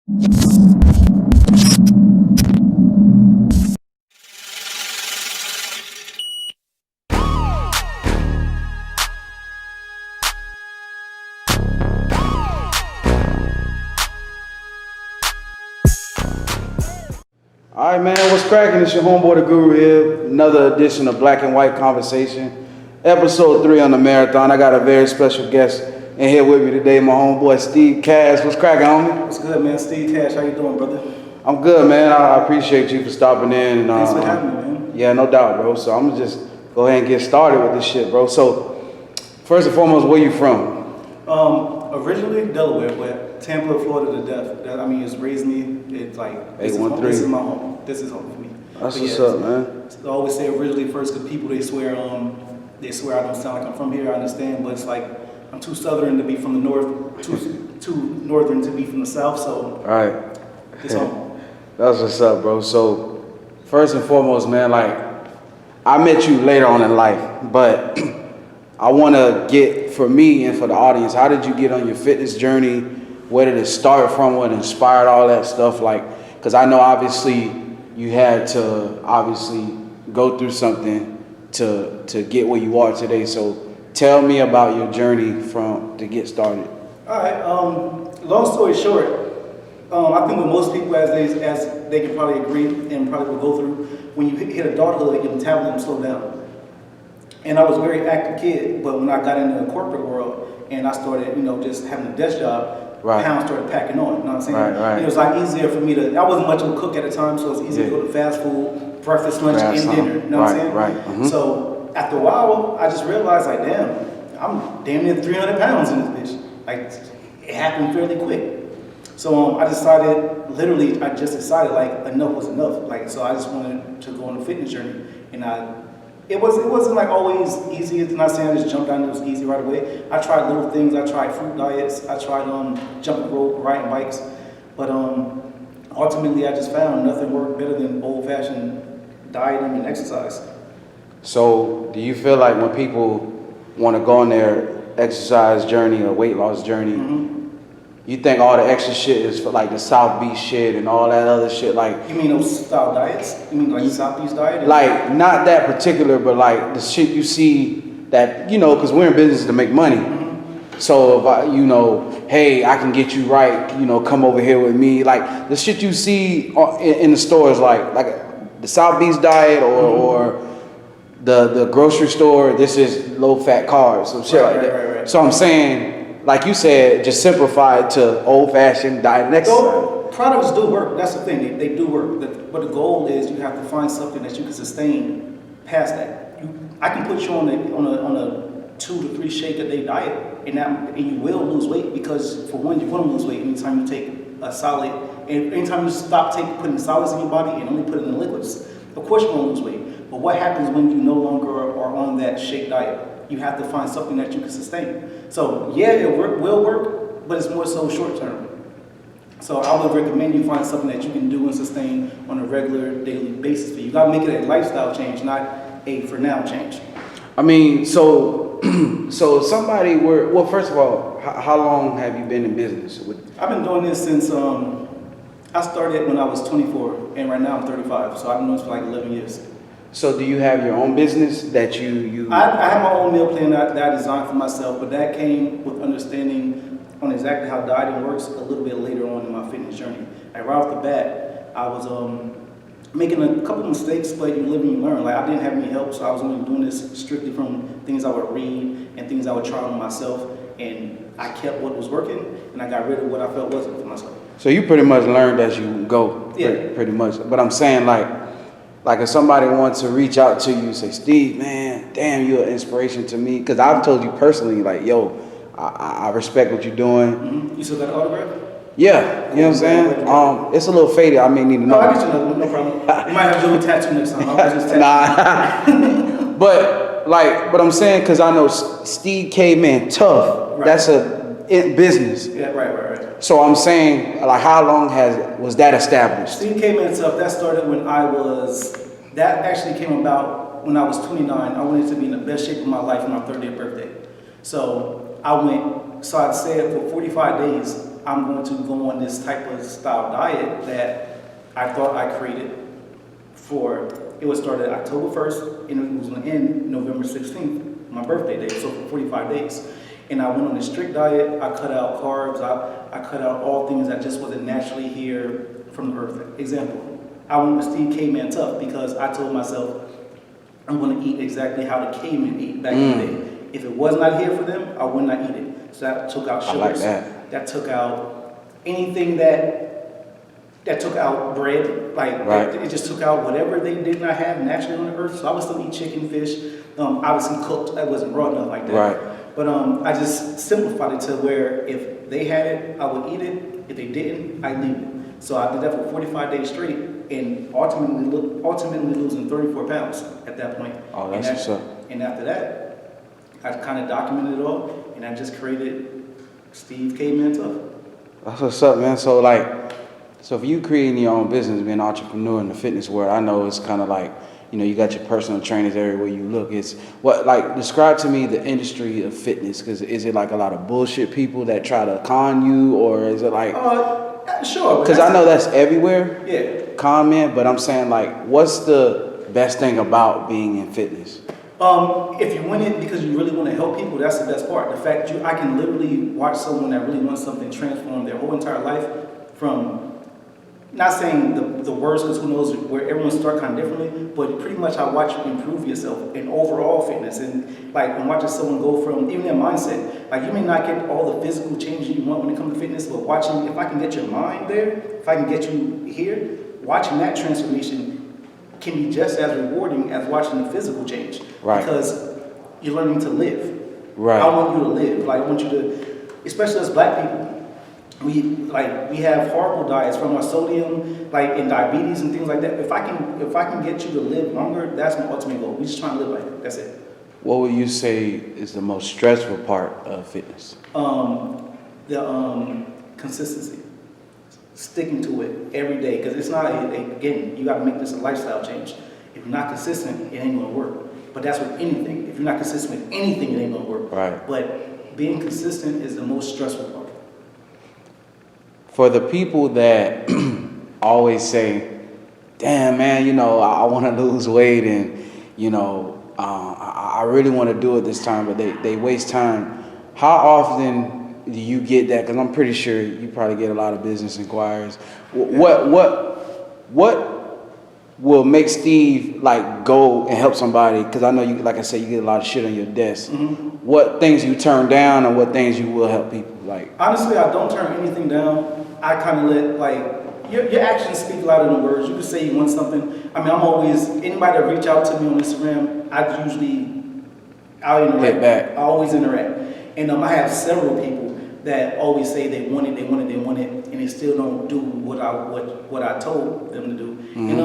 All right, man, what's cracking? It's your homeboy, the Guru here. Another edition of Black and White Conversation, episode 3 on the marathon. I got a very special guest in here with me today, my homeboy Steve Cash. What's cracking, homie? What's good, man? Steve Cash, how you doing, brother? I'm good, man. I appreciate you for stopping in. And, Thanks for having me, man. Yeah, no doubt, bro. So I'm gonna just go ahead and get started with this shit, bro. So first and foremost, where you from? Originally Delaware, but Tampa, Florida to death. That, I mean, it's raised me. It's like this is my home. This is home for me. That's what's up, man. I always say originally first because people they swear I don't sound like I'm from here. I understand, but it's like I'm too southern to be from the north, too northern to be from the south. So All right. it's home. That's what's up, bro. So first and foremost, man, like I met you later on in life, but I want to get, for me and for the audience, how did you get on your fitness journey? Where did it start from? What inspired all that stuff? Like, because I know obviously you had to obviously go through something to get where you are today. So tell me about your journey to get started. All right. Long story short, I think with most people, as they can probably agree and probably will go through, when you hit adulthood, your metabolism slow down. And I was a very active kid, but when I got into the corporate world and I started, just having a desk job, right, pounds started packing on. You know what I'm saying? Right. It was like easier for me I wasn't much of a cook at the time, so it was easy to go to fast food, breakfast, lunch, and dinner. You know what I'm saying? Right. Mm-hmm. So after a while, I just realized, like, damn, I'm damn near 300 pounds in this bitch. Like, it happened fairly quick. So I just decided, like, enough was enough. Like, so I just wanted to go on a fitness journey, and it wasn't like always easy. It's not saying I just jumped on it was easy right away. I tried little things. I tried fruit diets. I tried jumping rope, riding bikes. But ultimately, I just found nothing worked better than old-fashioned dieting and exercise. So do you feel like when people want to go on their exercise journey or weight loss journey, mm-hmm, you think all the extra shit is for like the South Beach shit and all that other shit? Like, you mean those style diets? You mean like the South Beach diet? Like, not that particular, but like the shit you see that, because we're in business to make money. Mm-hmm. So if I, hey, I can get you right, come over here with me. Like the shit you see in the stores, like the South Beach diet or the grocery store, this is low fat carbs, some shit like that. Right. So I'm saying, like you said, just simplify it to old-fashioned diet and exercise. So, products do work. That's the thing. They do work. But the goal is you have to find something that you can sustain past that. I can put you on a 2 to 3 shake a day diet, and you will lose weight because, for one, you're going to lose weight anytime you take a solid. And anytime you stop putting solids in your body and only put it in liquids, of course you're going to lose weight. But what happens when you no longer are on that shake diet? You have to find something that you can sustain. So yeah, it will work, but it's more so short term. So I would recommend you find something that you can do and sustain on a regular daily basis. You gotta make it a lifestyle change, not a for now change. I mean, so somebody well, first of all, how long have you been in business? I've been doing this since I started when I was 24, and right now I'm 35. So I've been doing this for like 11 years. So do you have your own business that you? I have my own meal plan that I designed for myself, but that came with understanding on exactly how dieting works a little bit later on in my fitness journey. Like right off the bat, I was making a couple of mistakes, but you live and you learn. Like I didn't have any help, so I was only doing this strictly from things I would read and things I would try on myself, and I kept what was working, and I got rid of what I felt wasn't for myself. So you pretty much learned as you go, yeah, pretty much. But I'm saying like if somebody wants to reach out to you, say, Steve, man, damn, you're an inspiration to me. Because I've told you personally, like, yo, I respect what you're doing. Mm-hmm. You still got an autograph? Yeah, you know what I'm saying? It's a little faded. I may need to know. I get you another one, no problem. You might have to do a tattoo next time. I'll just tattoo. Nah. But I'm saying, because I know Steve Caveman, tough. Right. That's a business. Yeah, right. So I'm saying, like, how long was that established? Steve Caveman stuff, that started that actually came about when I was 29. I wanted to be in the best shape of my life for my 30th birthday. So I said for 45 days, I'm going to go on this type of style diet that I thought I created for, it was started October 1st and it was going to end November 16th, my birthday day, so for 45 days. And I went on a strict diet. I cut out carbs. I cut out all things that just wasn't naturally here from the earth. Example, I went with Steve Caveman Tough because I told myself I'm going to eat exactly how the cavemen ate back in the day. If it was not here for them, I would not eat it. So that took out sugars. I like that. That took out anything that took out bread. Like right. it just took out whatever they did not have naturally on the earth. So I would still eat chicken, fish, obviously cooked. I wasn't raw enough like that. Right. But I just simplified it to where if they had it, I would eat it. If they didn't, I'd leave it. So I did that for 45 days straight, and ultimately losing 34 pounds at that point. Oh, that's what's up. And after that, I kind of documented it all, and I just created Steve Caveman Tough. That's what's up, man. So if you creating your own business, being an entrepreneur in the fitness world, I know it's kind of like, you know, you got your personal trainers everywhere you look. It's what, like, describe to me the industry of fitness, because is it like a lot of bullshit people that try to con you, or is it like? Sure. Because I know that's everywhere. Yeah. Con men, but I'm saying, like, what's the best thing about being in fitness? If you win it because you really want to help people, that's the best part. The fact I can literally watch someone that really wants something transform their whole entire life from. Not saying the worst, because who knows where everyone starts kind of differently, but pretty much I watch you improve yourself in overall fitness. And like when watching someone go from even their mindset, like you may not get all the physical changes you want when it comes to fitness, but watching, if I can get your mind there, if I can get you here, watching that transformation can be just as rewarding as watching the physical change. Right. Because you're learning to live. Right. I want you to live. Like I want you to, especially as black people, we have horrible diets from our sodium, like in diabetes and things like that. If I can get you to live longer, that's my ultimate goal. We just trying to live like that's it. What would you say is the most stressful part of fitness? The consistency, sticking to it every day, because it's not again, you got to make this a lifestyle change. If you're not consistent, it ain't gonna work. But that's with anything. If you're not consistent with anything, it ain't gonna work. Right. But being consistent is the most stressful part. For the people that always say, damn, man, you know, I want to lose weight and, you know, I really want to do it this time, but they waste time. How often do you get that? Because I'm pretty sure you probably get a lot of business inquiries. What will make Steve, like, go and help somebody? Because I know you, like I said, you get a lot of shit on your desk. Mm-hmm. What things you turn down and what things you will help people? Like, honestly, I don't turn anything down. I kind of let, like, your actions speak louder than words. You can say you want something. I mean, I'm always, anybody that reach out to me on Instagram, I'll interact. Hit back. I always interact. And I have several people that always say they want it, and they still don't do what I told them to do. Mm-hmm. And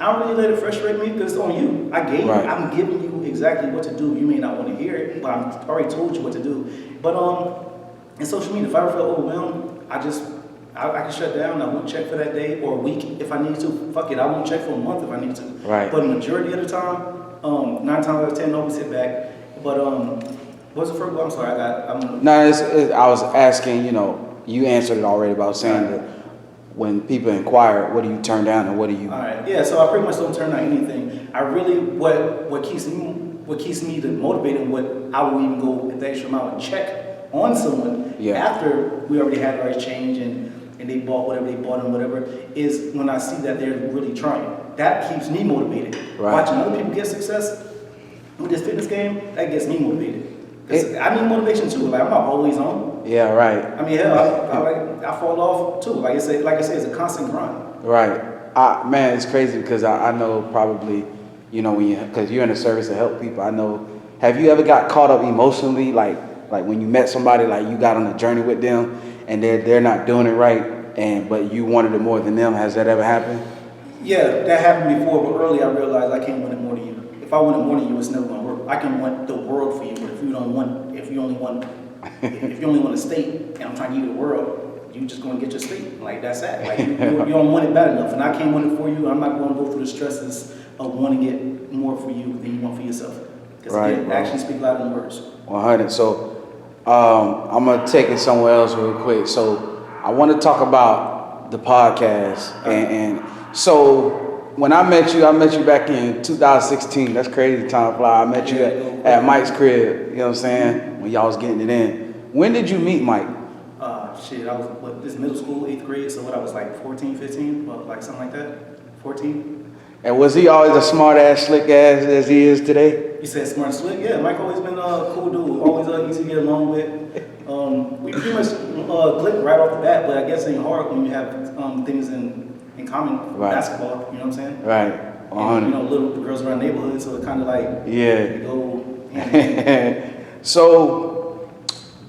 I don't really let it frustrate me because it's on you. I'm giving you exactly what to do. You may not want to hear it, but I've already told you what to do. But in social media, if I ever feel overwhelmed, I can shut down. I won't check for that day or a week if I need to. Fuck it, I won't check for a month if I need to. Right. But the majority of the time, 9 times out of 10, I always sit back. But what's the first one? I'm sorry, I was asking. You know, you answered it already about saying that when people inquire, what do you turn down and what do you? All right. Yeah. So I pretty much don't turn down anything. I really what keeps me motivated and what I will even go the extra mile and check on someone after we already had our exchange and they bought whatever they bought and whatever, is when I see that they're really trying. That keeps me motivated. Right. Watching other people get success with this fitness game, that gets me motivated. I need motivation too. Like I'm not always on. Yeah, right. I mean, hell, I fall off too. Like I say, it's a constant grind. Right. Man, it's crazy because I know probably, you know, because you're in the service to help people. I know. Have you ever got caught up emotionally, like when you met somebody, like you got on a journey with them, and they're not doing it right, but you wanted it more than them? Has that ever happened? Yeah, that happened before, but early I realized I can't want it more than you. If I want it more than you, it's never gonna work. I can want the world for you, but if you only want a state, and I'm trying to give you the world, you just gonna get your state. Like that's that. Like you don't want it bad enough, and I can't want it for you. I'm not gonna go through the stresses of wanting it more for you than you want for yourself. Because actions speak louder than words. 100. So I'm gonna take it somewhere else real quick. So I want to talk about the podcast, and so when I met you back in 2016. That's crazy, time fly. I met you at Mike's crib. You know what I'm saying? When y'all was getting it in. When did you meet Mike? Shit, I was this middle school, 8th grade. So what, I was like 14, 15, like something like that. 14. And was he always a smart ass, slick ass as he is today? You said smart and slick? Yeah, Mike always been a cool dude. Always easy to get along with. We pretty much clicked right off the bat, but I guess it ain't hard when you have things in common. Right. Basketball, you know what I'm saying? Right. And, little girls around the neighborhood, so it kind of like yeah. Go. So,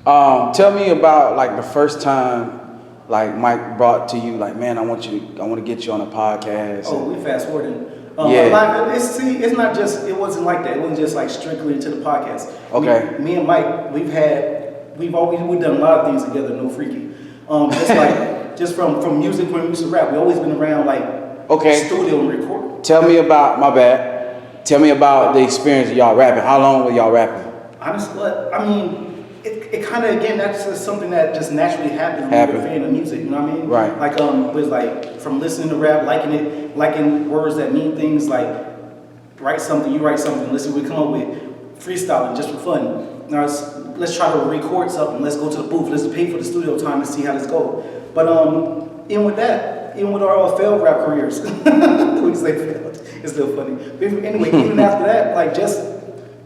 tell me about like the first time like Mike brought to you, like, man, I want to get you on a podcast. Oh, we fast forwarding. Yeah. It's not just. It wasn't like that. It wasn't just like strictly into the podcast. Okay. Me and Mike, we've done a lot of things together. No freaky. Just like just from music when we used to rap. We always been around like studio and record. Tell me about the experience of y'all rapping. How long were y'all rapping? Honestly, I mean, it kind of, again, that's just something that just naturally happens when you're a fan of music, you know what I mean? Right. Like, was like, from listening to rap, liking words that mean things, like, you write something, listen, we come up with freestyling just for fun. Now, let's try to record something, let's go to the booth, let's pay for the studio time and see how this goes. But even with our failed rap careers, we say failed, it's still funny. But anyway, even after that, like, just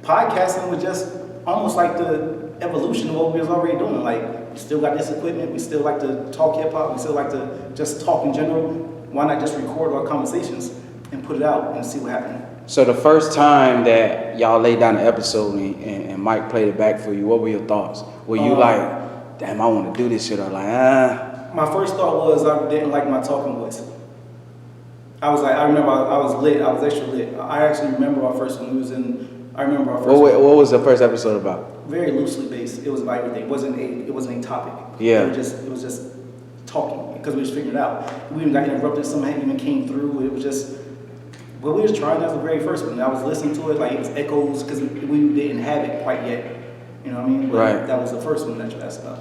podcasting was just almost like the evolution of what we was already doing. Like, we still got this equipment, we still like to talk hip hop, we still like to just talk in general. Why not just record our conversations and put it out and see what happens? So the first time that y'all laid down the episode and Mike played it back for you, what were your thoughts? Were you like, damn, I want to do this shit, or like, My first thought was I didn't like my talking voice. I remember I was lit, I was extra lit. I actually remember our first one. What was the first episode about? Very loosely based. It was about everything. It wasn't a topic. Yeah. It was just talking because we just figured it out. We even got interrupted. Someone even came through. It was just. But we was trying. That was the very first one. I was listening to it like it was echoes because we didn't have it quite yet. You know what I mean? But right. That was the first one that you asked about.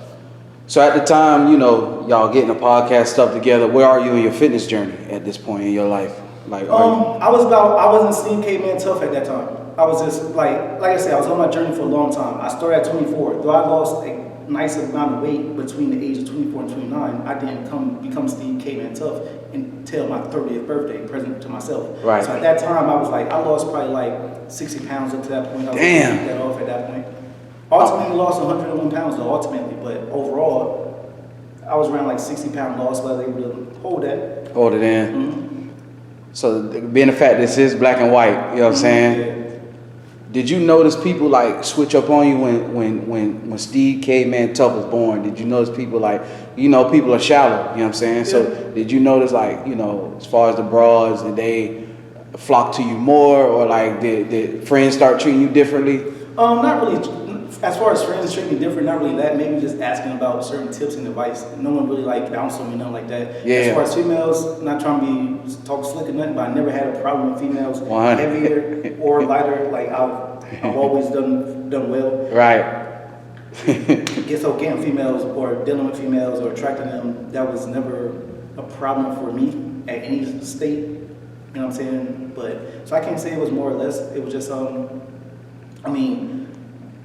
So at the time, y'all getting the podcast stuff together. Where are you in your fitness journey at this point in your life? Like, I wasn't Steve Caveman tough at that time. I was just like I said, I was on my journey for a long time. I started at 24. Though I lost a nice amount of weight between the age of 24 and 29, I didn't become Steve Caveman tough until my 30th birthday, present to myself. Right. So at that time, I lost probably like 60 pounds up to that point. I was Damn. able to get that off at that point. Ultimately lost 101 pounds though, but overall, I was around like 60-pound loss, but I was able to hold that. Hold it in. Mm-hmm. So being the fact this is black and white, you know what I'm saying? Yeah. Did you notice people like switch up on you when Steve Caveman Tough was born? Did you notice people like, people are shallow, you know what I'm saying? Yeah. So did you notice like, as far as the broads, did they flock to you more, or like did friends start treating you differently? Not really. As far as friends treating me different, not really that. Maybe just asking about certain tips and advice. No one really like bounced on me, nothing like that. Yeah. As far as females, not trying to talk slick or nothing, but I never had a problem with females. 100. Heavier or lighter, like I've always done well. Right. Getting females or dealing with females or attracting them, that was never a problem for me at any state. You know what I'm saying? But so I can't say it was more or less. It was just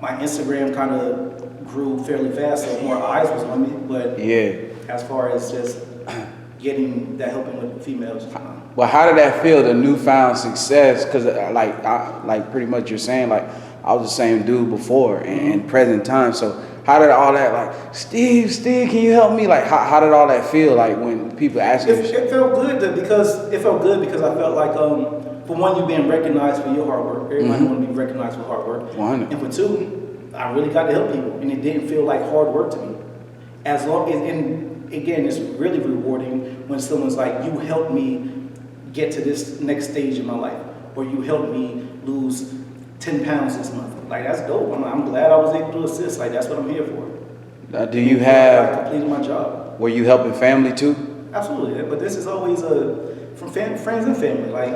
my Instagram kind of grew fairly fast, so more eyes was on me. But as far as just getting that helping with females. Well, how did that feel, the newfound success? Because like pretty much you're saying, like, I was the same dude before and present time. So how did all that, like, Steve, can you help me? Like, how did all that feel, like, when people ask you? It felt good because I felt like, for one, you being recognized for your hard work. Everybody want to be recognized for hard work. 100. And for two, I really got to help people, and it didn't feel like hard work to me. As long as, and again, it's really rewarding when someone's like, you helped me get to this next stage in my life, or you helped me lose 10 pounds this month. Like, that's dope. I'm glad I was able to assist. Like, that's what I'm here for. I completed my job. Were you helping family too? Absolutely, but this is always from friends and family. Like,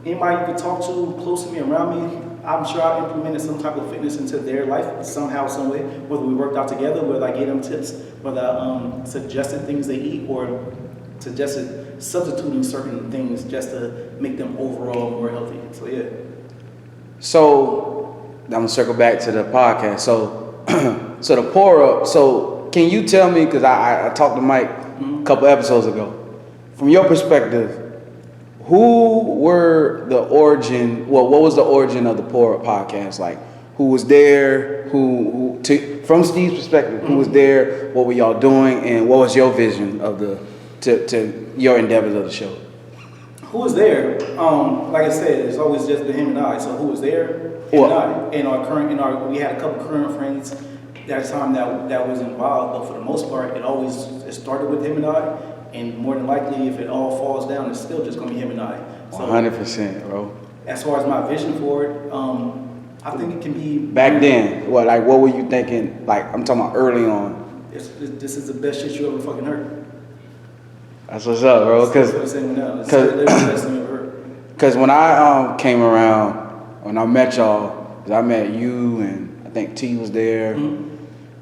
anybody you could talk to close to me, around me, I'm sure I implemented some type of fitness into their life somehow, some way. Whether we worked out together, whether I gave them tips, whether I suggested things they eat, or suggested substituting certain things just to make them overall more healthy. So yeah. So I'm gonna circle back to the podcast. So, so the pour up. So can you tell me? Because I talked to Mike a couple episodes ago. From your perspective, who were the origin? Well, what was the origin of the Pour Up podcast? Like, who was there? From Steve's perspective, who was there? What were y'all doing? And what was your vision of to your endeavors of the show? Who was there? Like I said, it's always just been him and I. So who was there? Him and I. And we had a couple current friends that time that was involved. But for the most part, it started with him and I. And more than likely, if it all falls down, it's still just gonna be him and I. So, 100%, bro. As far as my vision for it, I think it can be. Back then, what were you thinking? Like, I'm talking about early on. This is the best shit you ever fucking heard. That's what's up, bro. Because when I came around, when I met y'all, 'cause I met you and I think T was there. Mm-hmm.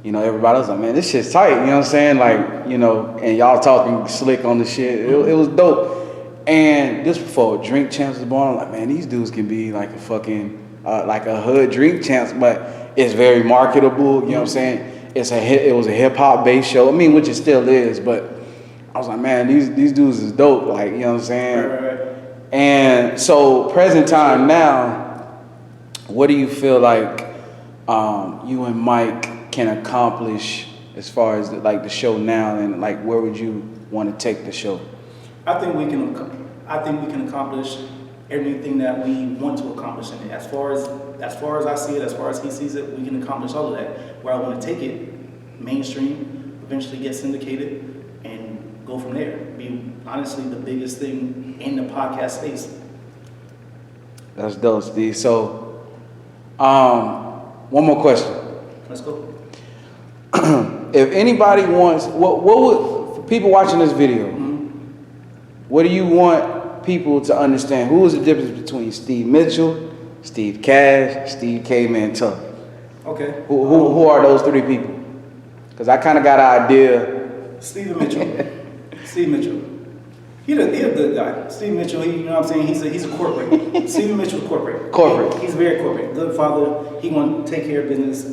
You know, everybody was like, man, this shit's tight. You know what I'm saying? Like, you know, and y'all talking slick on the shit. It was dope. And this before Drink Champs was born, I'm like, man, these dudes can be like a fucking, like a hood Drink Champs, but it's very marketable. You know what I'm saying? It was a hip hop based show. I mean, which it still is, but I was like, man, these dudes is dope. Like, you know what I'm saying? Right. And so present time now, what do you feel like you and Mike can accomplish as far as the show now, and like where would you want to take the show? I think we can accomplish everything that we want to accomplish in it. As far as I see it, as far as he sees it, we can accomplish all of that. Where I want to take it, mainstream, eventually get syndicated, and go from there. Be honestly the biggest thing in the podcast space. That's dope, Steve. So, one more question. Let's go. If anybody wants, what would, for people watching this video, what do you want people to understand? Who is the difference between Steve Mitchell, Steve Cash, Steve Caveman Tough? Okay. Who are those three people? Because I kind of got an idea. Steve Mitchell. Steve Mitchell. He's a good guy. Steve Mitchell, you know what I'm saying? He's a corporate. Steve Mitchell's corporate. He's very corporate. Good father. He want to take care of business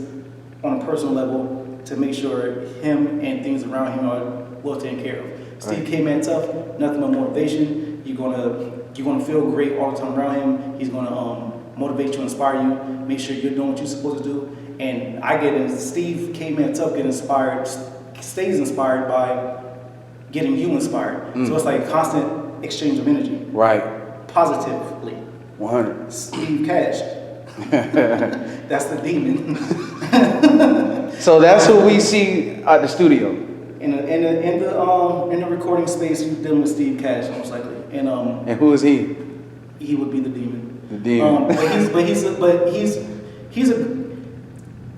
on a personal level to make sure him and things around him are well taken care of. Steve Caveman Tough, nothing but motivation. You're gonna feel great all the time around him. He's gonna motivate you, inspire you, make sure you're doing what you're supposed to do. And Steve Caveman Tough stays inspired by getting you inspired. So it's like a constant exchange of energy. Right. Positively. 100. Steve Cash. That's the demon. So that's who we see at the studio. In the recording space, you're dealing with Steve Cash, most likely. And who is he? He would be the demon. The demon.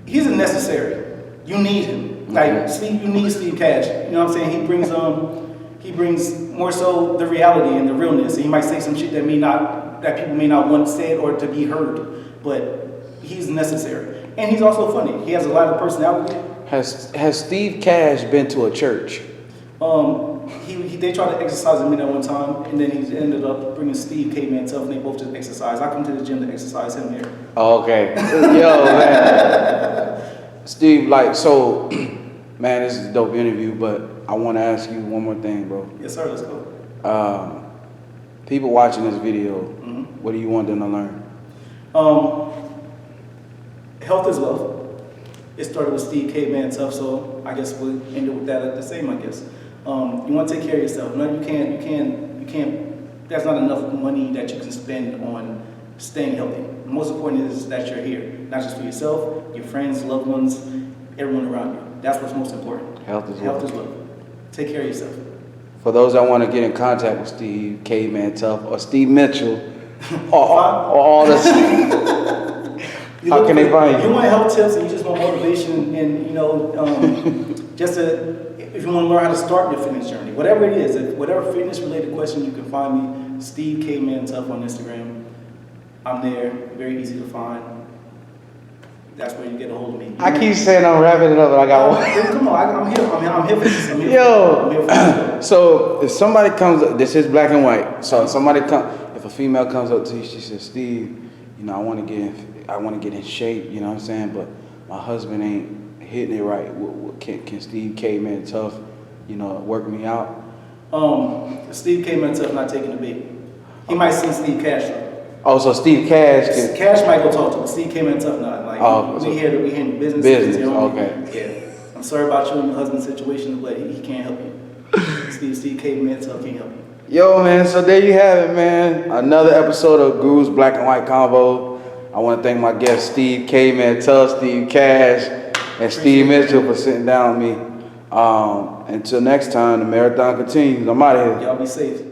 He's a necessary. You need him. Like Steve, you need Steve Cash. You know what I'm saying? He brings more so the reality and the realness. He might say some shit that people may not want said or to be heard, but he's necessary. And he's also funny. He has a lot of personality. Has Steve Cash been to a church? They tried to exercise him in that one time, and then he ended up bringing Steve Caveman Tough, and they both just exercise. I come to the gym to exercise him here. Oh, okay. Yo, man. Steve, so, man, this is a dope interview, but I want to ask you one more thing, bro. Yes, sir. Let's go. People watching this video, what do you want them to learn? Health is wealth. It started with Steve Caveman Tough, so I guess we'll end it with that the same, I guess. You want to take care of yourself. No, you can't, there's not enough money that you can spend on staying healthy. The most important is that you're here, not just for yourself, your friends, loved ones, everyone around you. That's what's most important. Health is wealth. Take care of yourself. For those that want to get in contact with Steve Caveman Tough or Steve Mitchell, or all this, how can they find you? If you want health tips and you just want motivation and, if you want to learn how to start your fitness journey, whatever it is, whatever fitness related question, you can find me, Steve Caveman Tough on Instagram. I'm there, very easy to find. that's where you get a hold of me. I keep saying I'm wrapping it up, but I got one. Come on, I'm here. I'm here for this. I'm here Yo, I'm here for this. so if somebody comes up, this is black and white. So if if a female comes up to you, she says, Steve, you know, I want to get in shape, you know what I'm saying? But my husband ain't hitting it right. Can Steve Caveman Tough, you know, work me out? Steve Caveman Tough not taking the bait. He might send Steve Cash though. Oh, so Steve Cash can... Cash might go talk to him. Steve Caveman Tough not. Like, we here in business. Business, okay. Yeah. I'm sorry about you and your husband's situation, but he can't help you. Steve Caveman Tough can't help you. Yo, man, so there you have it, man. Another episode of Guru's Black and White Convo. I want to thank my guests, Steve Caveman Tough, Steve Cash, and Steve Mitchell for sitting down with me. Until next time, the marathon continues. I'm out of here. Y'all be safe.